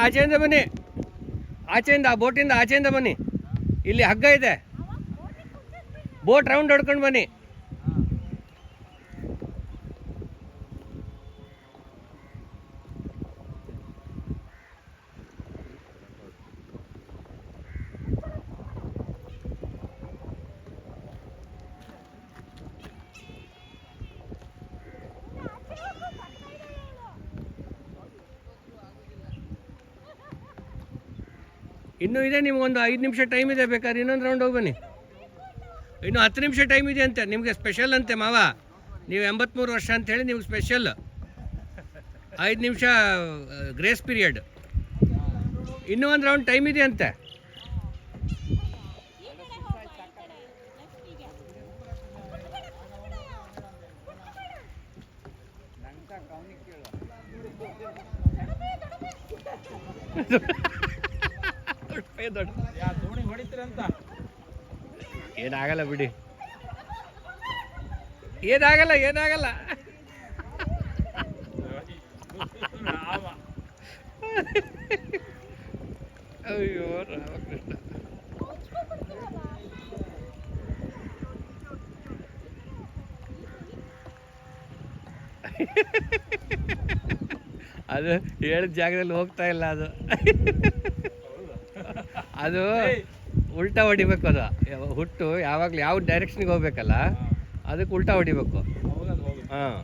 ಆಚೆಯಿಂದ ಬನ್ನಿ, ಆಚೆಯಿಂದ ಆ ಬೋಟಿಂದ ಆಚೆಯಿಂದ ಬನ್ನಿ. ಇಲ್ಲಿ ಹಗ್ಗ ಇದೆ, ಬೋಟ್ ರೌಂಡ್ ಹೊಡ್ಕೊಂಡು ಬನ್ನಿ. ಇನ್ನೂ ಇದೆ, ನಿಮ್ಗೊಂದು 5 ನಿಮಿಷ ಟೈಮ್ ಇದೆ, ಬೇಕಾದ್ರೆ ಇನ್ನೊಂದು ರೌಂಡ್ ಹೋಗಿ ಬನ್ನಿ. ಇನ್ನು 10 ನಿಮಿಷ ಟೈಮ್ ಇದೆ ಅಂತೆ ನಿಮಗೆ, ಸ್ಪೆಷಲ್ ಅಂತೆ ಮಾವ. ನೀವು 83 ವರ್ಷ ಅಂಥೇಳಿ ನಿಮ್ಗೆ ಸ್ಪೆಷಲ್ 5 ನಿಮಿಷ ಗ್ರೇಸ್ ಪೀರಿಯಡ್. ಇನ್ನೂ ಒಂದು ರೌಂಡ್ ಟೈಮ್ ಇದೆ ಅಂತೆ. ಏನಾಗಲ್ಲ ಬಿಡಿ, ಏನಾಗಲ್ಲ ಏನಾಗಲ್ಲ. ಅಯ್ಯೋ ರಾಮಕೃಷ್ಣ. ಅದು ಹೇಳಿದ ಜಾಗದಲ್ಲಿ ಹೋಗ್ತಾ ಇಲ್ಲ. ಅದು ಉಲ್ಟಾ ಹೊಡಿಬೇಕು. ಅದು ಹುಟ್ಟು ಯಾವಾಗಲೂ ಯಾವ ಡೈರೆಕ್ಷನ್ಗೆ ಹೋಗ್ಬೇಕಲ್ಲ, ಅದಕ್ಕೆ ಉಲ್ಟಾ ಹೊಡಿಬೇಕು. ಹಾಂ.